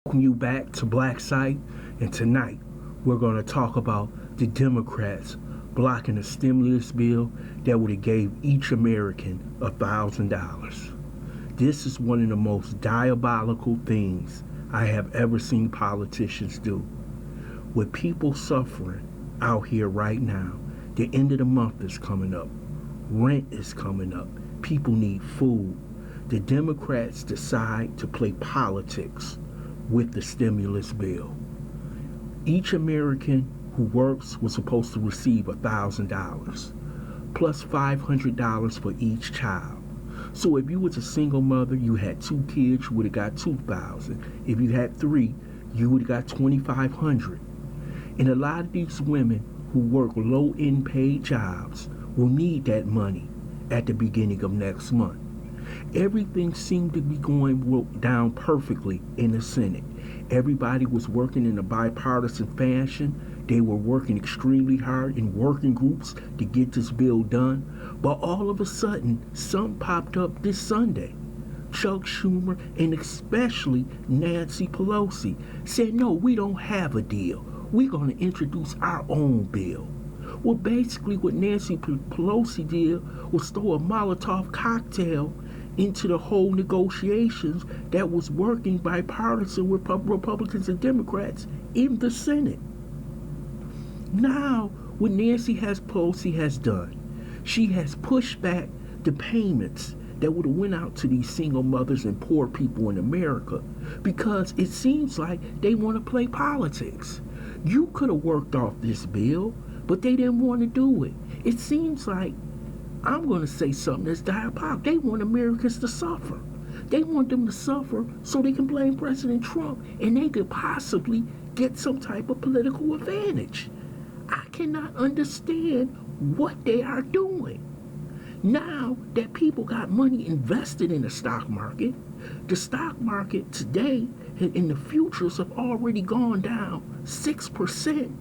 welcome you back to Black Site, and tonight we're going to talk about the Democrats blocking a stimulus bill that would have gave each American $1,000. This is one of the most diabolical things I have ever seen politicians do. With people suffering out here right now, the end of the month is coming up, rent is coming up, people need food. The Democrats decide to play politics with the stimulus bill. Each American who works was supposed to receive $1,000 plus $500 for each child. So if you was a single mother, you had two kids, you would have got $2,000. If you had three, you would have got $2,500. And a lot of these women who work low-end paid jobs will need that money at the beginning of next month. Everything seemed to be going down perfectly in the Senate. Everybody was working in a bipartisan fashion. They were working extremely hard in working groups to get this bill done. But all of a sudden, something popped up this Sunday. Chuck Schumer and especially Nancy Pelosi said, no, we don't have a deal. We're going to introduce our own bill. Well, basically what Nancy Pelosi did was throw a Molotov cocktail into the whole negotiations that was working bipartisan with Republicans and Democrats in the Senate. Now, what Nancy Pelosi has done, she has pushed back the payments that would have went out to these single mothers and poor people in America because it seems like they want to play politics. You could have worked off this bill, but they didn't want to do it. It seems like, I'm going to say something that's diabolical. They want Americans to suffer. They want them to suffer so they can blame President Trump and they could possibly get some type of political advantage. I cannot understand what they are doing. Now that people got money invested in the stock market today and in the futures have already gone down 6%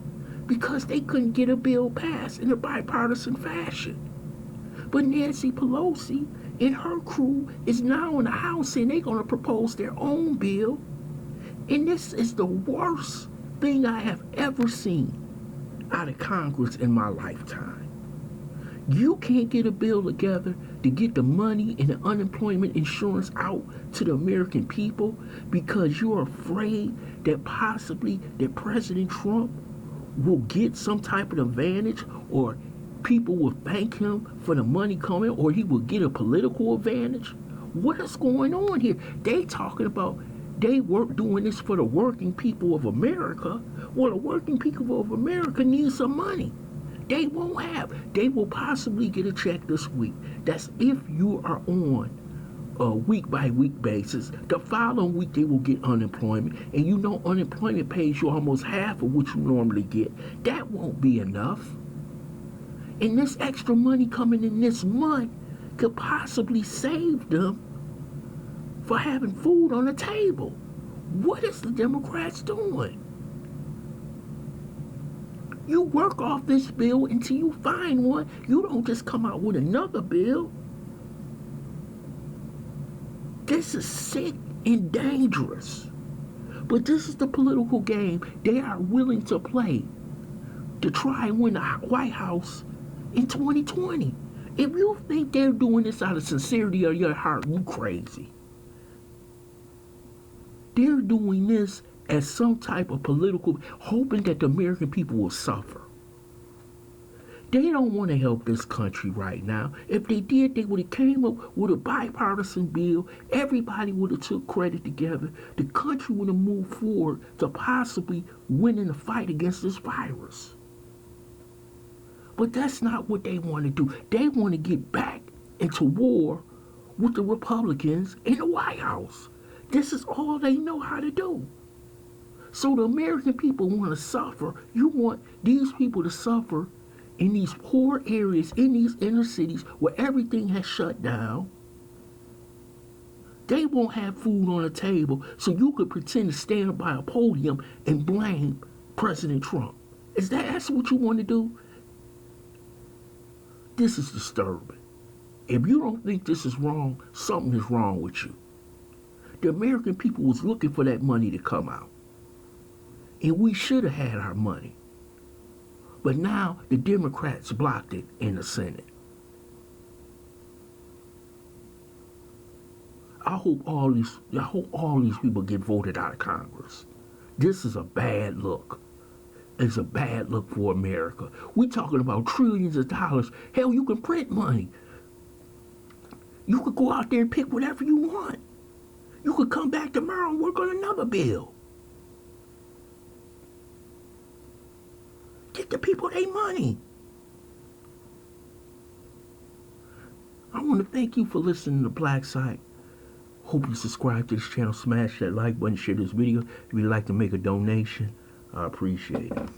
because they couldn't get a bill passed in a bipartisan fashion. But Nancy Pelosi and her crew is now in the House and they're going to propose their own bill. And this is the worst thing I have ever seen out of Congress in my lifetime. You can't get a bill together to get the money and the unemployment insurance out to the American people because you're afraid that possibly that President Trump will get some type of advantage or people will thank him for the money coming or he will get a political advantage. What is going on here? They talking about they work doing this for the working people of America. Well, the working people of America need some money. They won't have. They will possibly get a check this week. That's if you are on a week-by-week basis. The following week, they will get unemployment. And you know unemployment pays you almost half of what you normally get. That won't be enough. And this extra money coming in this month could possibly save them for having food on the table. What is the Democrats doing? You work off this bill until you find one. You don't just come out with another bill. This is sick and dangerous. But this is the political game they are willing to play to try and win the White House in 2020. If you think they're doing this out of sincerity of your heart, you crazy. They're doing this as some type of political, hoping that the American people will suffer. They don't want to help this country right now. If they did, they would have came up with a bipartisan bill. Everybody would have took credit together. The country would have moved forward to possibly winning the fight against this virus. But that's not what they want to do. They want to get back into war with the Republicans in the White House. This is all they know how to do. So the American people want to suffer. You want these people to suffer in these poor areas, in these inner cities where everything has shut down. They won't have food on the table, so you could pretend to stand up by a podium and blame President Trump. That's what you want to do? This is disturbing. If you don't think this is wrong, something is wrong with you. The American people was looking for that money to come out. And we should have had our money. But now the Democrats blocked it in the Senate. I hope all these people get voted out of Congress. This is a bad look. It's a bad look for America. We're talking about trillions of dollars. Hell, you can print money. You could go out there and pick whatever you want. You could come back tomorrow and work on another bill. Get the people their money. I want to thank you for listening to Black Site. Hope you subscribe to this channel, smash that like button, share this video. If you'd like to make a donation, I appreciate it.